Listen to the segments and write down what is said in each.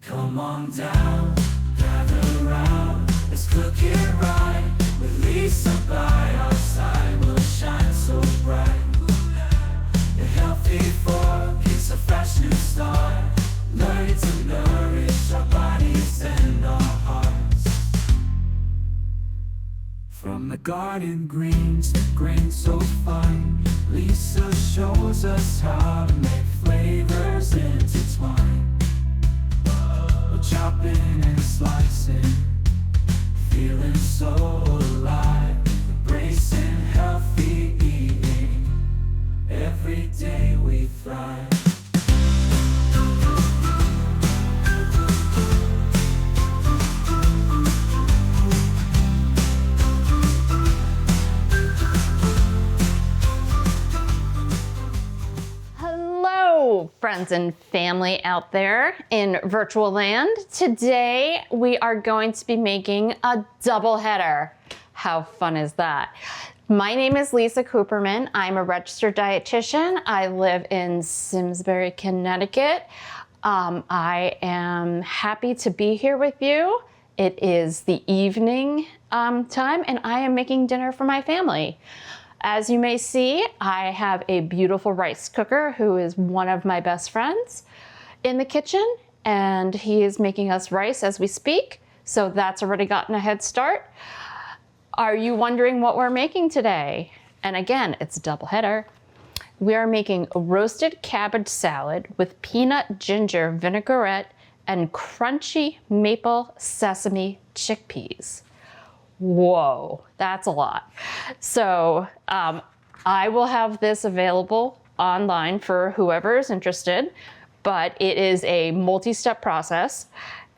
Come on down, gather round, let's cook it right. With Lisa by our side, we'll shine so bright. The Haelthy Fork is a fresh new start, learning to nourish our bodies and our hearts. From the garden greens to grains so fine, Lisa shows us how to make flavors intertwine. We're chopping and slicing, feeling so alive, embracing healthy eating. Every day we thrive. Hello, friends and family out there in virtual land. Today we are going to be making a double header. How fun is that? My name is Lisa Cooperman. I'm a registered dietitian. I live in Simsbury, Connecticut. I am happy to be here with you. It is the evening time and I am making dinner for my family. As you may see, I have a beautiful rice cooker who is one of my best friends in the kitchen, and he is making us rice as we speak. So that's already gotten a head start. Are you wondering what we're making today? And again, it's a double header. We are making a roasted cabbage salad with peanut ginger vinaigrette and crunchy maple sesame chickpeas. Whoa, that's a lot. So I will have this available online for whoever is interested, but it is a multi-step process.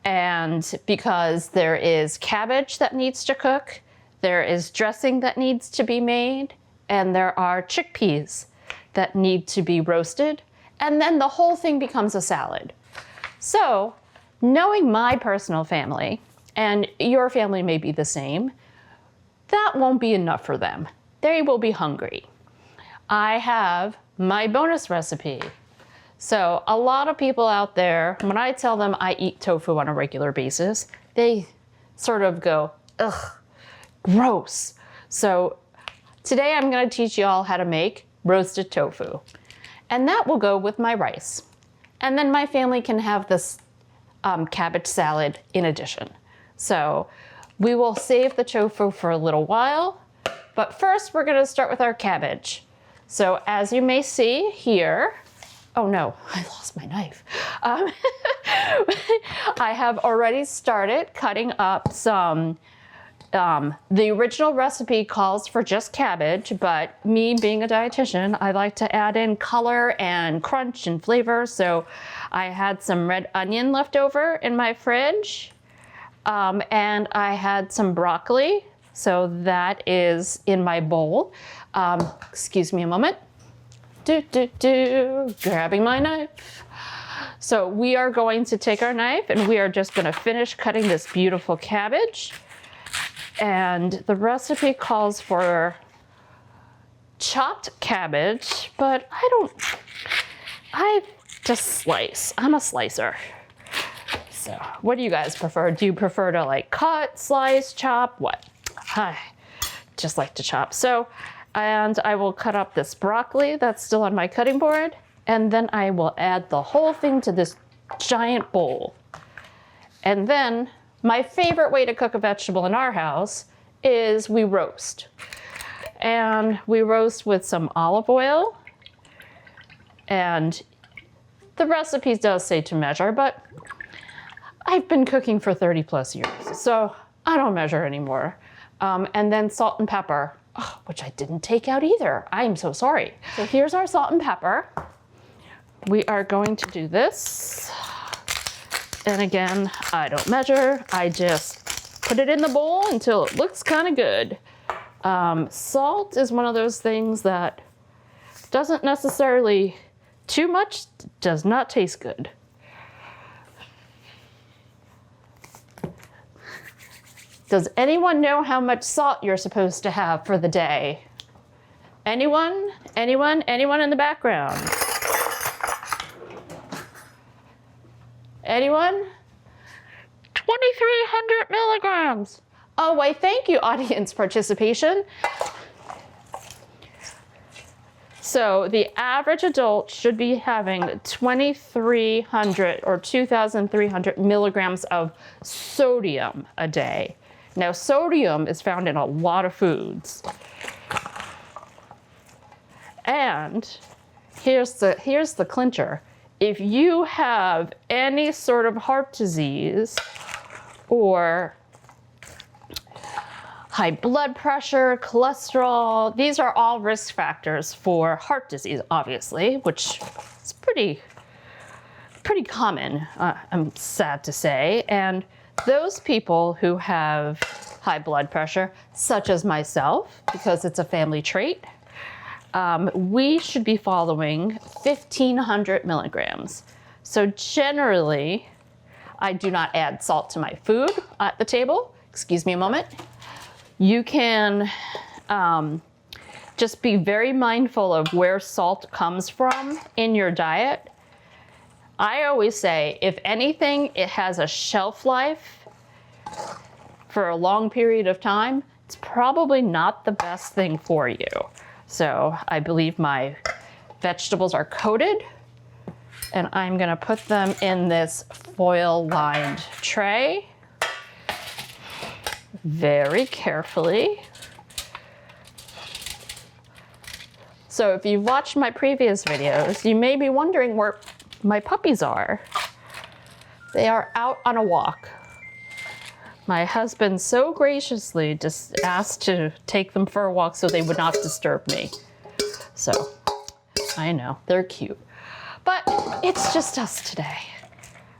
And because there is cabbage that needs to cook, there is dressing that needs to be made, and there are chickpeas that need to be roasted, and then the whole thing becomes a salad. So knowing my personal family, and your family may be the same, that won't be enough for them. They will be hungry. I have my bonus recipe. So a lot of people out there, when I tell them I eat tofu on a regular basis, they sort of go, ugh, gross. So today I'm gonna teach you all how to make roasted tofu. And that will go with my rice. And then my family can have this cabbage salad in addition. So we will save the tofu for a little while, but first we're gonna start with our cabbage. So as you may see here, oh no, I lost my knife. I have already started cutting up some, the original recipe calls for just cabbage, but me being a dietitian, I like to add in color and crunch and flavor. So I had some red onion left over in my fridge. And I had some broccoli, so that is in my bowl. Excuse me a moment. Grabbing my knife. So we are going to take our knife and we are just going to finish cutting this beautiful cabbage. And the recipe calls for chopped cabbage, but I just slice. I'm a slicer. So what do you guys prefer? Do you prefer to like cut, slice, chop? What? I just like to chop. So, and I will cut up this broccoli that's still on my cutting board. And then I will add the whole thing to this giant bowl. And then my favorite way to cook a vegetable in our house is we roast. And we roast with some olive oil. And the recipe does say to measure, but I've been cooking for 30 plus years, so I don't measure anymore. And then salt and pepper, which I didn't take out either. I am so sorry. So here's our salt and pepper. We are going to do this. And again, I don't measure. I just put it in the bowl until it looks kind of good. Salt is one of those things that doesn't necessarily, too much does not taste good. Does anyone know how much salt you're supposed to have for the day? Anyone? Anyone? Anyone in the background? Anyone? 2,300 milligrams. Oh, why, thank you, audience participation. So the average adult should be having 2,300 or 2,300 milligrams of sodium a day. Now, sodium is found in a lot of foods. And here's the clincher. If you have any sort of heart disease or high blood pressure, cholesterol, these are all risk factors for heart disease, obviously, which is pretty common, I'm sad to say. And those people who have high blood pressure, such as myself, because it's a family trait, we should be following 1,500 milligrams. So generally, I do not add salt to my food at the table. Excuse me a moment. You can just be very mindful of where salt comes from in your diet. I always say, if anything, it has a shelf life for a long period of time, it's probably not the best thing for you. So I believe my vegetables are coated, and I'm gonna put them in this foil-lined tray very carefully. So if you've watched my previous videos, you may be wondering where my puppies are. They are out on a walk. My husband so graciously just asked to take them for a walk so they would not disturb me. So, I know, they're cute. But it's just us today,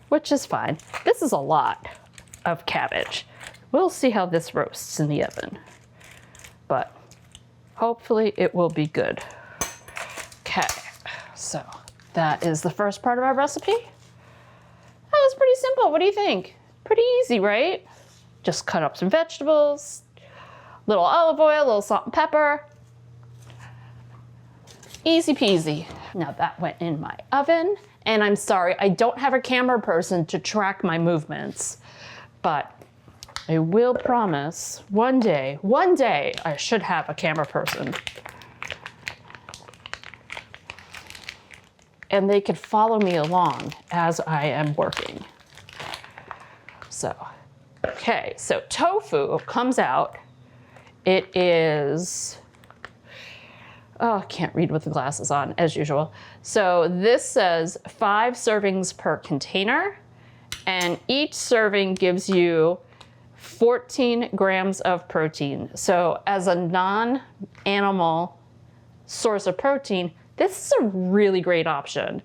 which is fine. This is a lot of cabbage. We'll see how this roasts in the oven. But hopefully it will be good. Okay, so that is the first part of our recipe. That was pretty simple. What do you think? Pretty easy, right? Just cut up some vegetables, little olive oil, a little salt and pepper. Easy peasy. Now that went in my oven, and I'm sorry, I don't have a camera person to track my movements, but I will promise one day I should have a camera person. And they could follow me along as I am working. So, okay, so tofu comes out. It is, oh, I can't read with the glasses on, as usual. So this says 5 servings per container, and each serving gives you 14 grams of protein. So as a non-animal source of protein, this is a really great option.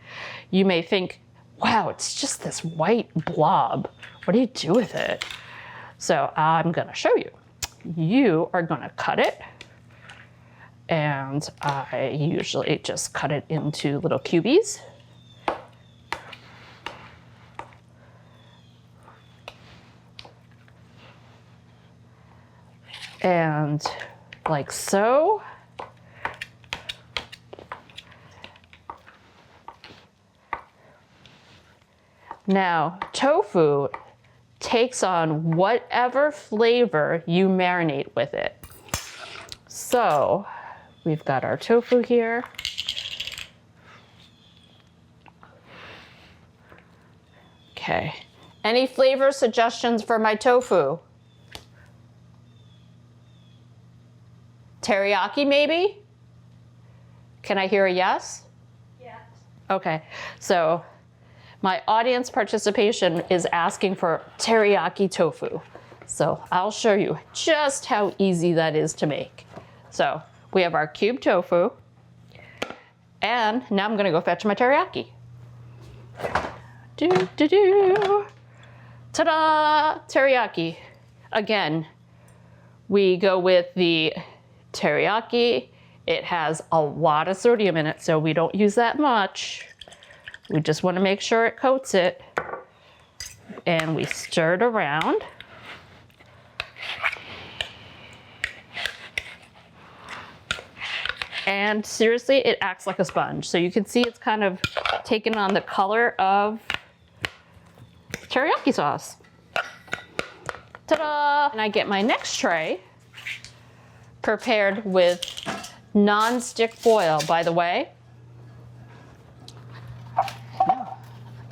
You may think, wow, it's just this white blob. What do you do with it? So I'm gonna show you. You are gonna cut it, and I usually just cut it into little cubies. And like so. Now, tofu takes on whatever flavor you marinate with it. So, we've got our tofu here. Okay. Any flavor suggestions for my tofu? Teriyaki, maybe? Can I hear a yes? Yes. Okay, so my audience participation is asking for teriyaki tofu. So I'll show you just how easy that is to make. So we have our cube tofu, and now I'm gonna go fetch my teriyaki. Ta-da! Teriyaki. Again, we go with the teriyaki. It has a lot of sodium in it, so we don't use that much. We just want to make sure it coats it. And we stir it around. And seriously, it acts like a sponge. So you can see it's kind of taken on the color of teriyaki sauce. Ta-da! And I get my next tray prepared with non-stick foil, by the way.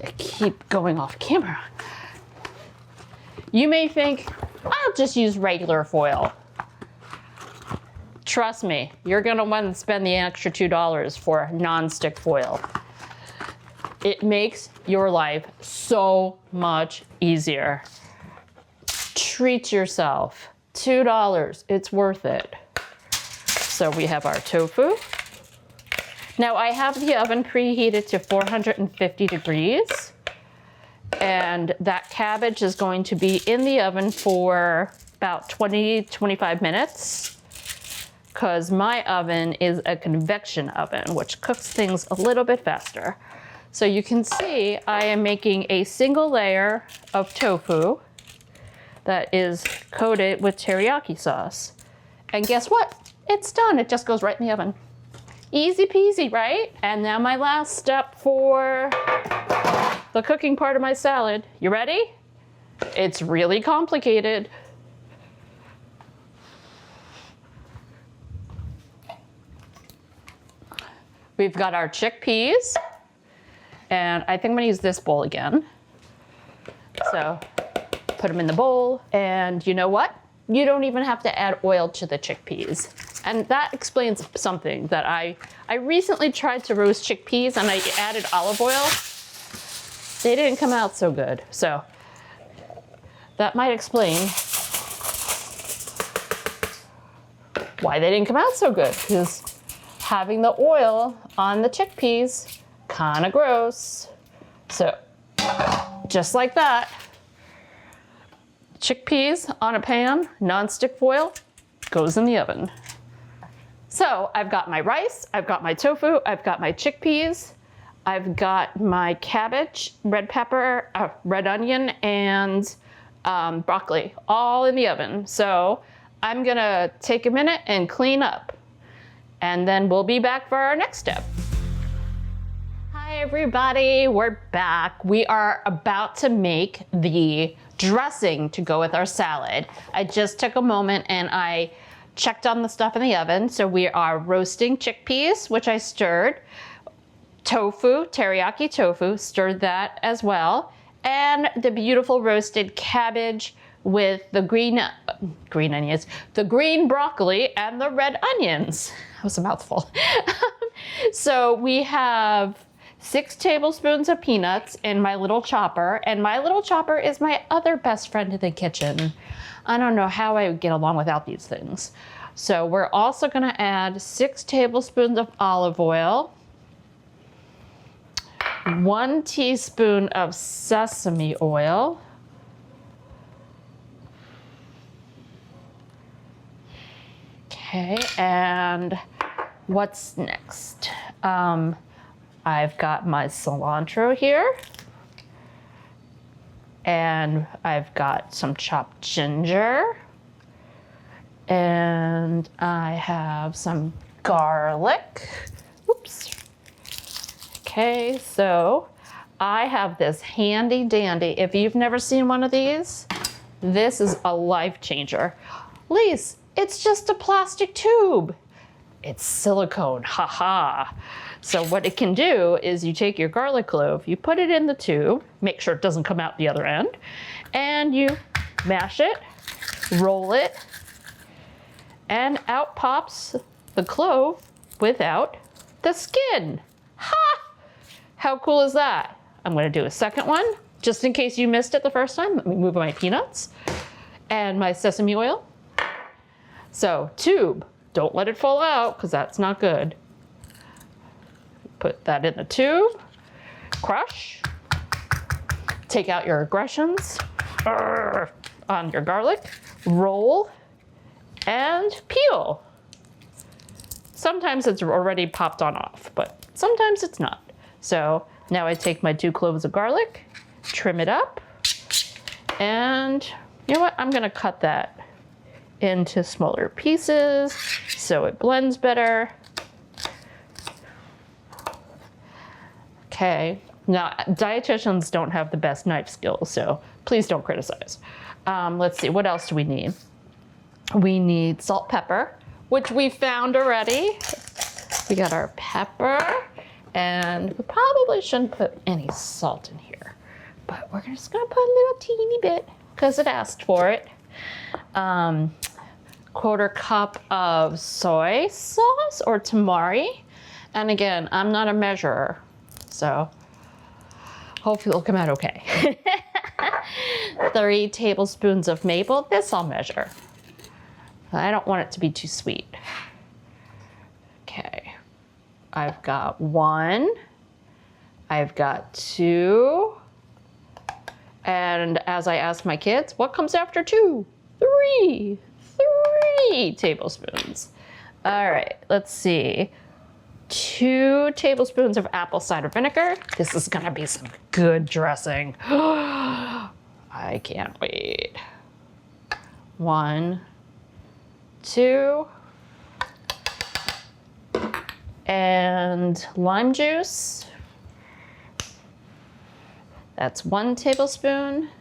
I keep going off camera. You may think, I'll just use regular foil. Trust me, you're gonna want to spend the extra $2 for non-stick foil. It makes your life so much easier. Treat yourself. $2, it's worth it. So we have our tofu. Now I have the oven preheated to 450 degrees. And that cabbage is going to be in the oven for about 20-25 minutes, because my oven is a convection oven, which cooks things a little bit faster. So you can see I am making a single layer of tofu that is coated with teriyaki sauce. And guess what? It's done. It just goes right in the oven. Easy peasy, right? And now my last step for the cooking part of my salad. You ready? It's really complicated. We've got our chickpeas, and I think I'm gonna use this bowl again. So put them in the bowl, and you know what? You don't even have to add oil to the chickpeas. And that explains something, that I recently tried to roast chickpeas and I added olive oil. They didn't come out so good. So that might explain why they didn't come out so good, because having the oil on the chickpeas, kind of gross. So just like that, chickpeas on a pan, non-stick foil, goes in the oven. So I've got my rice, I've got my tofu, I've got my chickpeas, I've got my cabbage, red pepper, red onion, and broccoli, all in the oven. So I'm gonna take a minute and clean up, and then we'll be back for our next step. Hi everybody, we're back. We are about to make the dressing to go with our salad. I just took a moment and I checked on the stuff in the oven. So we are roasting chickpeas, which I stirred. Tofu, teriyaki tofu, stirred that as well. And the beautiful roasted cabbage with the green onions, the green broccoli, and the red onions. That was a mouthful. So we have 6 tablespoons of peanuts in my little chopper, and my little chopper is my other best friend in the kitchen. I don't know how I would get along without these things. So we're also gonna add 6 tablespoons of olive oil, 1 teaspoon of sesame oil, okay, and what's next? I've got my cilantro here, and I've got some chopped ginger, and I have some garlic. Oops. Okay, so I have this handy dandy. If you've never seen one of these, this is a life changer. Lise, it's just a plastic tube. It's silicone, haha. So what it can do is you take your garlic clove, you put it in the tube, make sure it doesn't come out the other end, and you mash it, roll it, and out pops the clove without the skin. Ha! How cool is that? I'm gonna do a second one, just in case you missed it the first time. Let me move my peanuts and my sesame oil. So tube, don't let it fall out, because that's not good. Put that in the tube, crush, take out your aggressions on your garlic, roll, and peel. Sometimes it's already popped on off, but sometimes it's not. So now I take my 2 cloves of garlic, trim it up, and you know what? I'm gonna cut that into smaller pieces so it blends better. Okay, Now, dietitians don't have the best knife skills, so please don't criticize. Let's see, what else do we need? We need salt, pepper, which we found already. We got our pepper, and we probably shouldn't put any salt in here, but we're just gonna put a little teeny bit because it asked for it. 1/4 cup of soy sauce or tamari. And again, I'm not a measurer, so hopefully it'll come out okay. 3 tablespoons of maple. This I'll measure. I don't want it to be too sweet. Okay, I've got 1, I've got 2, and as I ask my kids, what comes after 2? 3 tablespoons. All right, let's see. 2 tablespoons of apple cider vinegar. This is gonna be some good dressing. I can't wait. 1, 2, and lime juice. That's 1 tablespoon.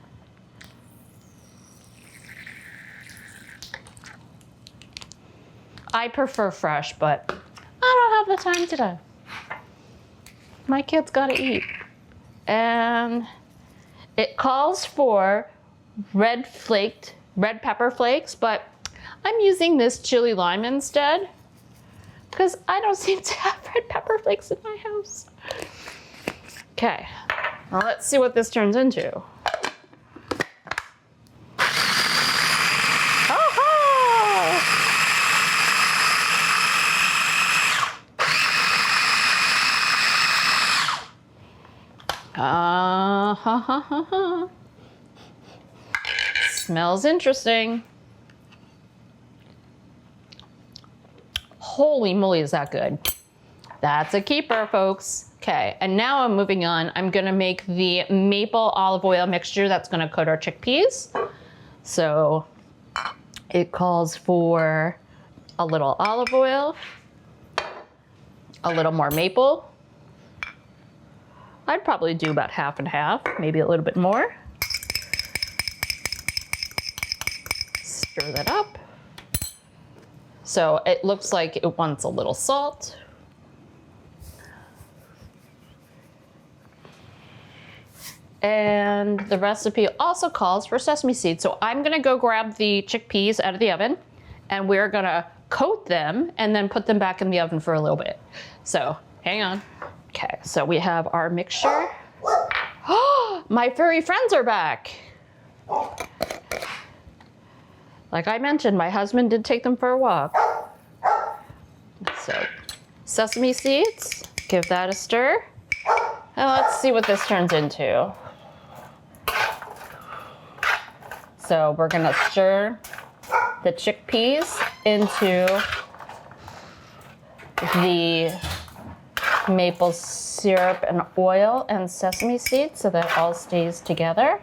I prefer fresh, but I don't have the time today. My kids gotta eat. And it calls for red pepper flakes, but I'm using this chili lime instead because I don't seem to have red pepper flakes in my house. Okay, well, let's see what this turns into. Smells interesting. Holy moly, is that good? That's a keeper, folks. Okay, and now I'm moving on. I'm gonna make the maple olive oil mixture that's gonna coat our chickpeas. So it calls for a little olive oil, a little more maple. I'd probably do about half and half, maybe a little bit more. Stir that up. So it looks like it wants a little salt. And the recipe also calls for sesame seeds. So I'm gonna go grab the chickpeas out of the oven and we're gonna coat them and then put them back in the oven for a little bit. So hang on. Okay, so we have our mixture. Oh, my furry friends are back. Like I mentioned, my husband did take them for a walk. So sesame seeds, give that a stir. And let's see what this turns into. So we're gonna stir the chickpeas into the maple syrup and oil and sesame seeds so that all stays together.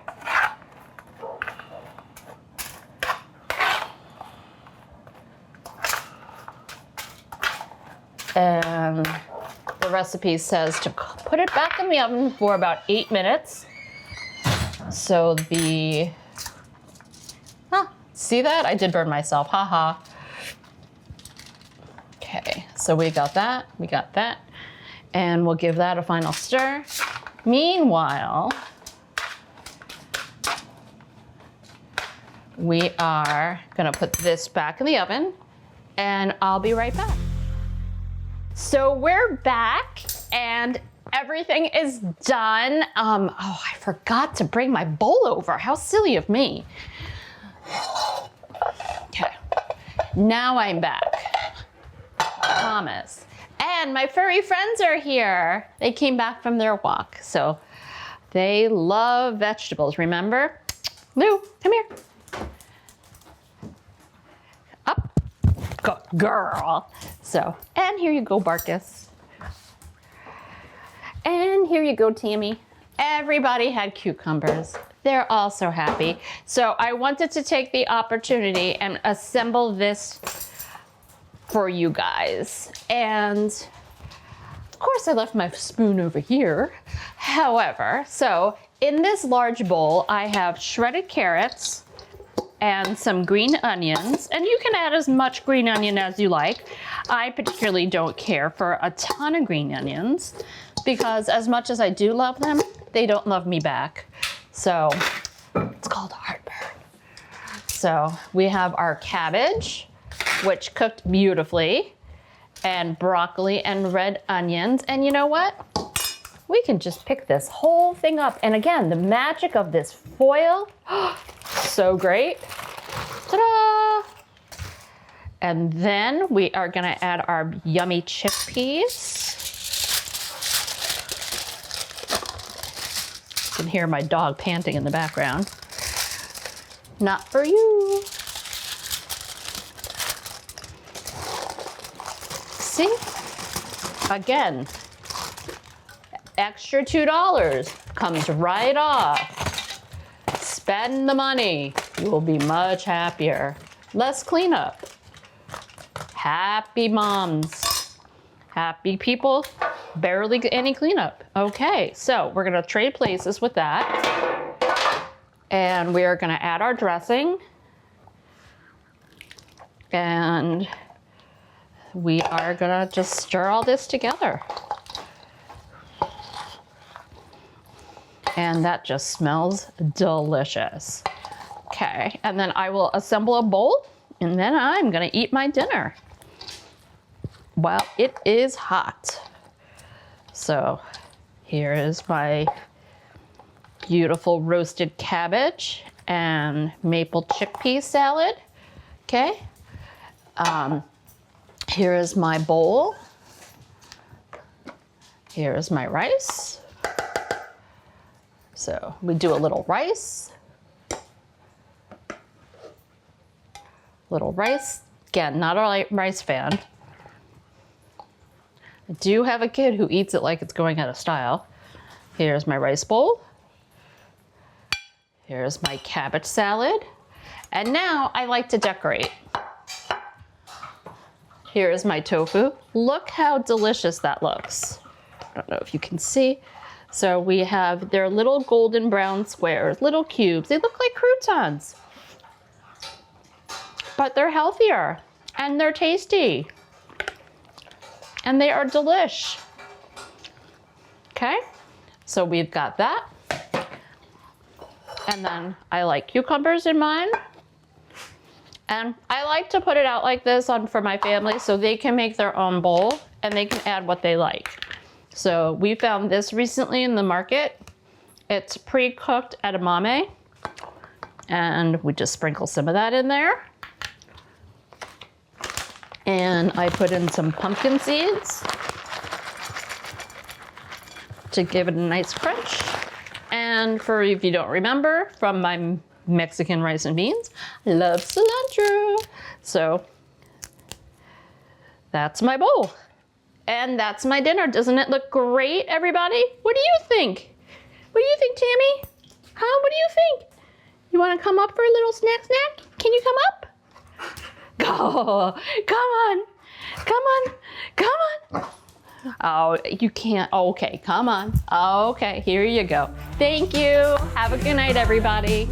And the recipe says to put it back in the oven for about 8 minutes. So see that? I did burn myself, haha. Okay, so we got that, and we'll give that a final stir. Meanwhile, we are gonna put this back in the oven and I'll be right back. So we're back and everything is done. Oh, I forgot to bring my bowl over. How silly of me. Okay, now I'm back. I promise. And my furry friends are here. They came back from their walk. So they love vegetables, remember? Lou, come here. Up, go, girl. So, and here you go, Barkus. And here you go, Tammy. Everybody had cucumbers. They're all so happy. So I wanted to take the opportunity and assemble this for you guys. And of course I left my spoon over here. However, so in this large bowl, I have shredded carrots and some green onions, and you can add as much green onion as you like. I particularly don't care for a ton of green onions because as much as I do love them, they don't love me back. So it's called heartburn. So we have our cabbage, which cooked beautifully, and broccoli and red onions. And you know what? We can just pick this whole thing up. And again, the magic of this foil, so great. Ta-da! And then we are gonna add our yummy chickpeas. You can hear my dog panting in the background. Not for you. See? Again, extra $2 comes right off. Spend the money. You will be much happier. Less cleanup. Happy moms. Happy people. Barely any cleanup. Okay, so we're gonna trade places with that. And we are gonna add our dressing. And we are gonna just stir all this together. And that just smells delicious. Okay, and then I will assemble a bowl and then I'm gonna eat my dinner. Well, it is hot. So here is my beautiful roasted cabbage and maple chickpea salad. Okay, here is my bowl. Here is my rice. So we do a little rice. Little rice. Again, not a rice fan. I do have a kid who eats it like it's going out of style. Here's my rice bowl. Here's my cabbage salad. And now I like to decorate. Here's my tofu. Look how delicious that looks. I don't know if you can see. So we have their little golden brown squares, little cubes. They look like croutons, but they're healthier and they're tasty and they are delish. Okay, so we've got that. And then I like cucumbers in mine. And I like to put it out like this for my family so they can make their own bowl and they can add what they like. So we found this recently in the market. It's pre-cooked edamame. And we just sprinkle some of that in there. And I put in some pumpkin seeds to give it a nice crunch. And for if you don't remember from my Mexican rice and beans, I love cilantro. So that's my bowl. And that's my dinner. Doesn't it look great, everybody? What do you think? What do you think, Tammy? Huh? What do you think? You want to come up for a little snack? Can you come up? Go. Come on. Come on. Come on. Oh, you can't. Okay, come on. Okay, here you go. Thank you. Have a good night, everybody.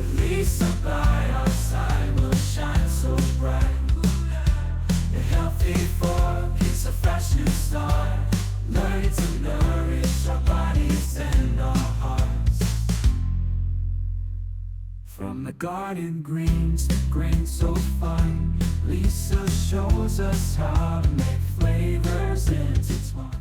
Haelthy Fork, it's a fresh new start. Learning to nourish our bodies and our hearts. From the garden greens to grains so fine, Lisa shows us how to make flavors intertwine.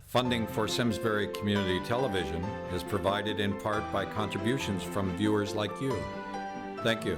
Funding for Simsbury Community Television is provided in part by contributions from viewers like you. Thank you.